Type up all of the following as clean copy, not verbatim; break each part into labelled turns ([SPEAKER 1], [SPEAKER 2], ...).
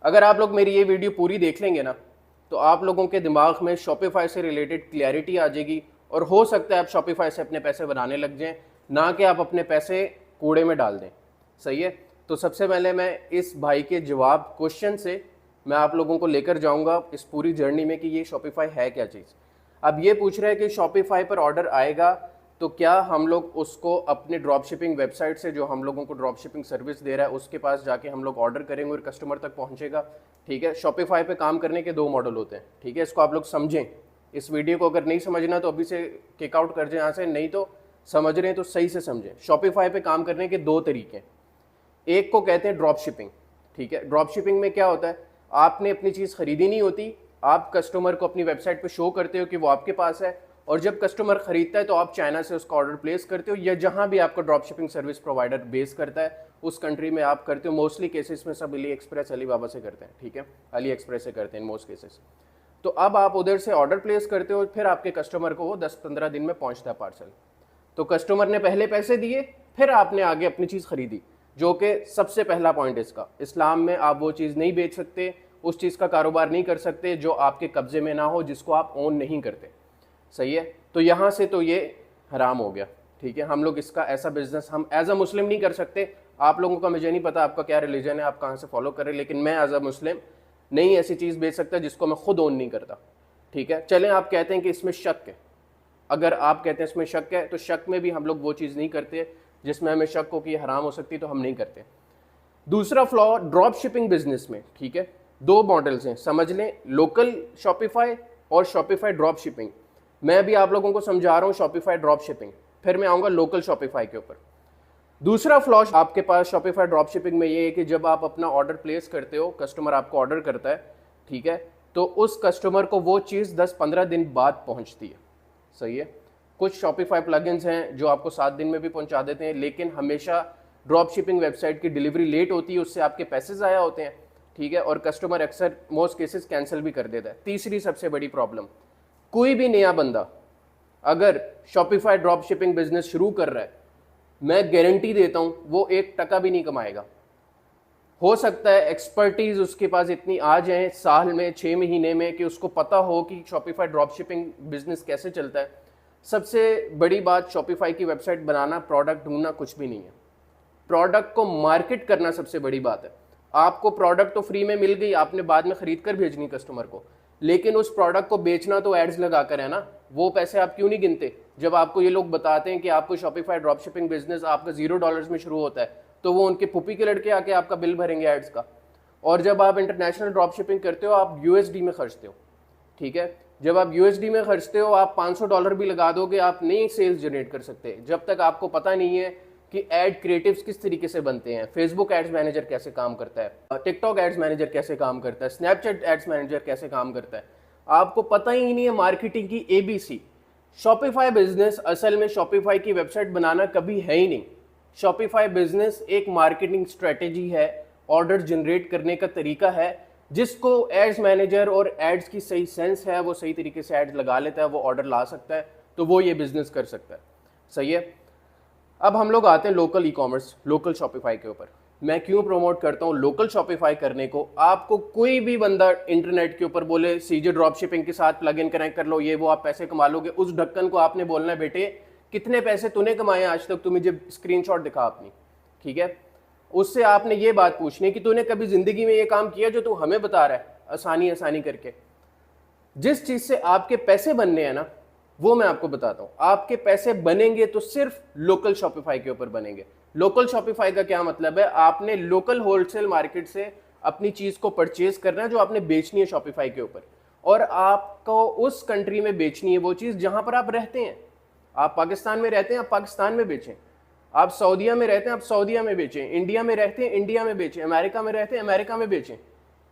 [SPEAKER 1] अगर आप लोग मेरी ये वीडियो पूरी देख लेंगे ना, तो आप लोगों के दिमाग में शॉपिफाई से रिलेटेड क्लैरिटी आ जाएगी और हो सकता है आप शॉपिफाई से अपने पैसे बनाने लग जाएं, ना कि आप अपने पैसे कूड़े में डाल दें। सही है। तो सबसे पहले मैं इस भाई के जवाब क्वेश्चन से मैं आप लोगों को लेकर जाऊंगा इस पूरी जर्नी में कि ये शॉपिफाई है क्या चीज़। अब ये पूछ रहे हैं कि शॉपिफाई पर ऑर्डर आएगा तो क्या हम लोग उसको अपने ड्रॉप शिपिंग वेबसाइट से, जो हम लोगों को ड्रॉप शिपिंग सर्विस दे रहा है, उसके पास जाके हम लोग ऑर्डर करेंगे और कस्टमर तक पहुंचेगा। ठीक है। शॉपिफाई पे काम करने के दो मॉडल होते हैं। ठीक है, इसको आप लोग समझें। इस वीडियो को अगर नहीं समझना तो अभी से किक आउट कर जाए यहाँ से, नहीं तो समझ रहे हैं तो सही से समझें। शॉपिफाई पे काम करने के दो तरीके हैं। एक को कहते हैं ड्रॉप शिपिंग। ठीक है। ड्रॉप शिपिंग में क्या होता है, आपने अपनी चीज़ खरीदी नहीं होती, आप कस्टमर को अपनी वेबसाइट पे शो करते हो कि वो आपके पास है, और जब कस्टमर खरीदता है तो आप चाइना से उसका ऑर्डर प्लेस करते हो, या जहां भी आपका drop shipping service provider base करता है उस कंट्री में आप करते हो। मोस्टली केसेस में सब अली एक्सप्रेस, अलीबाबा से करते हैं। ठीक है, अली एक्सप्रेस से करते हैं मोस्ट केसेस। तो अब आप उधर से ऑर्डर प्लेस करते हो, फिर आपके कस्टमर को वो 10-15 दिन में पहुंचता है पार्सल। तो कस्टमर ने पहले पैसे दिए, फिर आपने आगे अपनी चीज़ खरीदी, जो कि सबसे पहला पॉइंट इसका। इस्लाम में आप वो चीज़ नहीं बेच सकते, उस चीज़ का कारोबार नहीं कर सकते जो आपके कब्जे में ना हो, जिसको आप ओन नहीं करते। सही है। तो यहाँ से तो ये हराम हो गया। ठीक है, हम लोग इसका ऐसा बिजनेस हम एज अ मुस्लिम नहीं कर सकते। आप लोगों का मुझे नहीं पता आपका क्या रिलीजन है, आप कहाँ से फॉलो करें, लेकिन मैं एज अ मुस्लिम नहीं ऐसी चीज़ बेच सकता जिसको मैं खुद ओन नहीं करता। ठीक है। चलें, आप कहते हैं कि इसमें शक है, अगर आप कहते हैं इसमें शक है तो शक में भी हम लोग वो चीज़ नहीं करते जिसमें हमें शक हो कि हराम हो सकती, तो हम नहीं करते। दूसरा फ्लॉ ड्रॉप शिपिंग बिजनेस में, ठीक है, दो मॉडल्स हैं, समझ लें, लोकल शॉपिफाई और शॉपिफाई ड्रॉप शिपिंग। मैं अभी आप लोगों को समझा रहा हूं शॉपिफाई ड्रॉप शिपिंग, फिर मैं आऊंगा लोकल शॉपिफाई के ऊपर। दूसरा फ्लॉ आपके पास शॉपिफाई ड्रॉप शिपिंग में ये है कि जब आप अपना ऑर्डर प्लेस करते हो, कस्टमर आपको ऑर्डर करता है, ठीक है, तो उस कस्टमर को वो चीज़ 10-15 दिन बाद पहुंचती है। सही है। कुछ शॉपिफाई प्लगइन्स हैं जो आपको 7 दिन में भी पहुंचा देते हैं, लेकिन हमेशा ड्रॉप शिपिंग वेबसाइट की डिलीवरी लेट होती है, उससे आपके पैसे ज़ाया होते हैं। ठीक है, और कस्टमर अक्सर मोस्ट केसेस कैंसिल भी कर देता है। तीसरी सबसे बड़ी प्रॉब्लम, कोई भी नया बंदा अगर शॉपिफाई ड्रॉप शिपिंग बिजनेस शुरू कर रहा है, मैं गारंटी देता हूं वो 1 टका भी नहीं कमाएगा। हो सकता है एक्सपर्टीज उसके पास इतनी आ जाए साल में 6 महीने में कि उसको पता हो कि शॉपिफाई ड्रॉप शिपिंग बिजनेस कैसे चलता है। सबसे बड़ी बात, शॉपिफाई की वेबसाइट बनाना, प्रोडक्ट ढूंढना कुछ भी नहीं है। प्रोडक्ट को मार्केट करना सबसे बड़ी बात है। आपको प्रोडक्ट तो फ्री में मिल गई, आपने बाद में खरीद कर भेजनी कस्टमर को, लेकिन उस प्रोडक्ट को बेचना तो एड्स लगाकर है ना। वो पैसे आप क्यों नहीं गिनते? जब आपको ये लोग बताते हैं कि आपको शॉपिफाई ड्रॉप शिपिंग बिजनेस आपका $0 में शुरू होता है, तो वो उनके पुप्पी के लड़के आके आपका बिल भरेंगे एड्स का। और जब आप इंटरनेशनल ड्रॉप शिपिंग करते हो, आप यूएसडी में खर्चते हो। ठीक है, जब आप यूएसडी में खर्चते हो, आप $500 भी लगा दोगे, आप नई सेल्स जनरेट कर सकते हैं, जब तक आपको पता नहीं है कि एड क्रिएटिव्स किस तरीके से बनते हैं, फेसबुक एड्स मैनेजर कैसे काम करता है, टिकटॉक एड्स मैनेजर कैसे काम करता है, स्नैपचैट एड्स मैनेजर कैसे काम करता है, आपको पता ही नहीं है मार्केटिंग की एबीसी। शॉपिफाई बिजनेस असल में शॉपिफाई की वेबसाइट बनाना कभी है ही नहीं। शॉपिफाई बिजनेस एक मार्केटिंग स्ट्रेटेजी है, ऑर्डर जनरेट करने का तरीका है, जिसको एड्स मैनेजर और एड्स की सही सेंस है, वो सही तरीके से एड्स लगा लेता है, वो ऑर्डर ला सकता है, तो वो ये बिजनेस कर सकता है। सही है। अब हम लोग आते हैं local e commerce, local Shopify के ऊपर। मैं क्यों प्रमोट करता हूँ लोकल शॉपिफाई करने को? आपको कोई भी बंदा इंटरनेट के ऊपर बोले सीजे ड्रॉप शिपिंग के साथ प्लग इन कनेक्ट कर लो, ये वो आप पैसे कमा लोगे, उस ढक्कन को आपने बोलना है, बेटे कितने पैसे तूने कमाए आज तक, तू मुझे स्क्रीनशॉट दिखा अपनी। ठीक है, उससे आपने ये बात पूछनी है कि तूने कभी जिंदगी में ये काम किया जो तू हमें बता रहा है आसानी आसानी करके। जिस चीज से आपके पैसे बनने हैं ना, वो मैं आपको बताता हूं। आपके पैसे बनेंगे तो सिर्फ लोकल शॉपिफाई के ऊपर बनेंगे। लोकल शॉपिफाई का क्या मतलब है? आपने लोकल होलसेल मार्केट से अपनी चीज को परचेज करना है जो आपने बेचनी है शॉपिफाई के ऊपर, और आपको उस कंट्री में बेचनी है वो चीज जहां पर आप रहते हैं। आप पाकिस्तान में रहते हैं, आप पाकिस्तान में बेचें। आप सऊदीया में रहते हैं, आप सऊदीया में बेचें। इंडिया में रहते हैं, इंडिया में बेचें। अमेरिका में रहते हैं, अमेरिका में बेचें।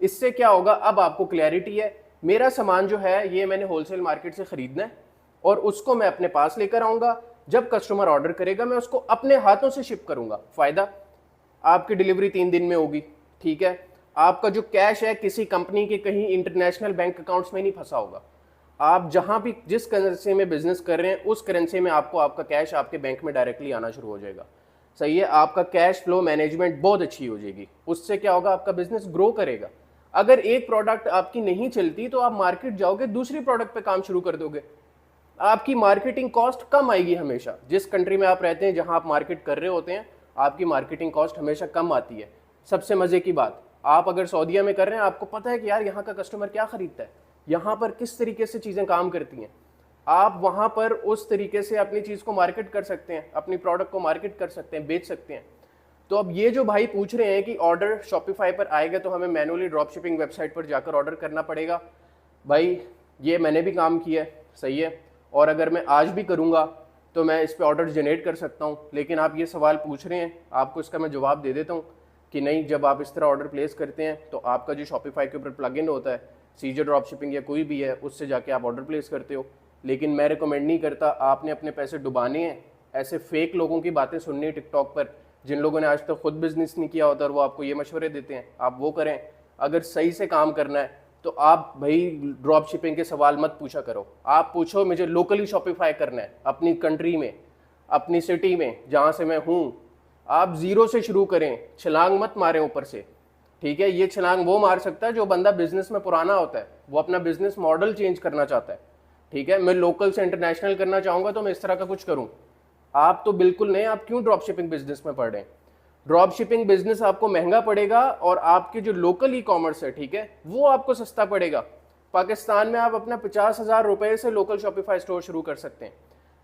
[SPEAKER 1] इससे क्या होगा? अब आपको क्लैरिटी है, मेरा सामान जो है ये मैंने होलसेल मार्केट से खरीदना है और उसको मैं अपने पास लेकर आऊंगा। जब कस्टमर ऑर्डर करेगा मैं उसको अपने हाथों से शिप करूंगा। फायदा, आपकी डिलीवरी 3 दिन में होगी। ठीक है, आपका जो कैश है किसी कंपनी के कहीं इंटरनेशनल बैंक अकाउंट्स में नहीं फंसा होगा। आप जहां भी जिस करेंसी में बिजनेस कर रहे हैं उस करेंसी में आपको आपका कैश आपके बैंक में डायरेक्टली आना शुरू हो जाएगा। सही है, आपका कैश फ्लो मैनेजमेंट बहुत अच्छी हो जाएगी। उससे क्या होगा? आपका बिजनेस ग्रो करेगा। अगर एक प्रोडक्ट आपकी नहीं चलती तो आप मार्केट जाओगे, दूसरी प्रोडक्ट पे काम शुरू कर दोगे, आपकी मार्केटिंग कॉस्ट कम आएगी हमेशा। जिस कंट्री में आप रहते हैं जहां आप मार्केट कर रहे होते हैं, आपकी मार्केटिंग कॉस्ट हमेशा कम आती है। सबसे मजे की बात, आप अगर सऊदीया में कर रहे हैं, आपको पता है कि यार यहाँ का कस्टमर क्या खरीदता है, यहाँ पर किस तरीके से चीजें काम करती हैं, आप वहां पर उस तरीके से अपनी चीज को मार्केट कर सकते हैं, अपनी प्रोडक्ट को मार्केट कर सकते हैं, बेच सकते हैं। तो अब ये जो भाई पूछ रहे हैं कि ऑर्डर शॉपिफाई पर आएगा तो हमें मैनुअली ड्रॉप शिपिंग वेबसाइट पर जाकर ऑर्डर करना पड़ेगा, भाई ये मैंने भी काम किया है, सही है, और अगर मैं आज भी करूँगा तो मैं इस पर ऑर्डर जनरेट कर सकता हूँ। लेकिन आप ये सवाल पूछ रहे हैं, आपको इसका मैं जवाब दे देता हूँ कि नहीं, जब आप इस तरह ऑर्डर प्लेस करते हैं तो आपका जो शॉपिफाई के ऊपर प्लगइन होता है, सीजर ड्रॉप शिपिंग या कोई भी है, उससे जाके आप ऑर्डर प्लेस करते हो। लेकिन मैं रिकमेंड नहीं करता, आपने अपने पैसे डुबाने हैं, ऐसे फेक लोगों की बातें सुननी है टिकटॉक पर, जिन लोगों ने आज तक खुद बिजनेस नहीं किया होता और वो आपको ये मशवरे देते हैं, आप वो करें। अगर सही से काम करना है तो आप भाई ड्रॉप शिपिंग के सवाल मत पूछा करो, आप पूछो मुझे लोकली शॉपिफाई करना है अपनी कंट्री में, अपनी सिटी में जहाँ से मैं हूँ। आप जीरो से शुरू करें, छलांग मत मारें ऊपर से, ठीक है। ये छलांग वो मार सकता है जो बंदा बिजनेस में पुराना होता है, वो अपना बिजनेस मॉडल चेंज करना चाहता है, ठीक है। मैं लोकल से इंटरनेशनल करना चाहूँगा तो मैं इस तरह का कुछ करूँ, आप तो बिल्कुल नहीं। आप क्यों ड्रॉप शिपिंग बिजनेस में पड़ रहे हैं? ड्रॉप शिपिंग बिजनेस आपको महंगा पड़ेगा और आपके जो लोकल ई कॉमर्स है, ठीक है, वो आपको सस्ता पड़ेगा। पाकिस्तान में आप अपना 50,000 रुपए से लोकल शॉपिफाई स्टोर शुरू कर सकते हैं,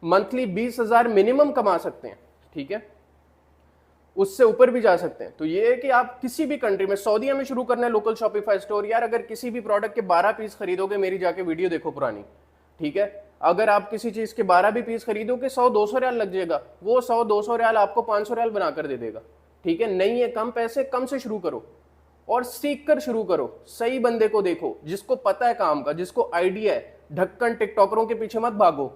[SPEAKER 1] मंथली 20,000 मिनिमम कमा सकते हैं, ठीक है, उससे ऊपर भी जा सकते हैं। तो ये है कि आप किसी भी कंट्री में, सऊदीया में शुरू करना है लोकल शॉपिफाई स्टोर, यार अगर किसी भी प्रोडक्ट के 12 पीस खरीदोगे, मेरी जाके वीडियो देखो पुरानी, ठीक है, अगर आप किसी चीज के 12 भी पीस खरीदोगे 100-200 रियाल लग जाएगा, वो 100-200 रियाल आपको 500 रियाल बनाकर दे देगा, ठीक है। नहीं है, कम पैसे, कम से शुरू करो और सीख कर शुरू करो। सही बंदे को देखो जिसको पता है काम का, जिसको आइडिया है। ढक्कन टिकटॉकरों के पीछे मत भागो,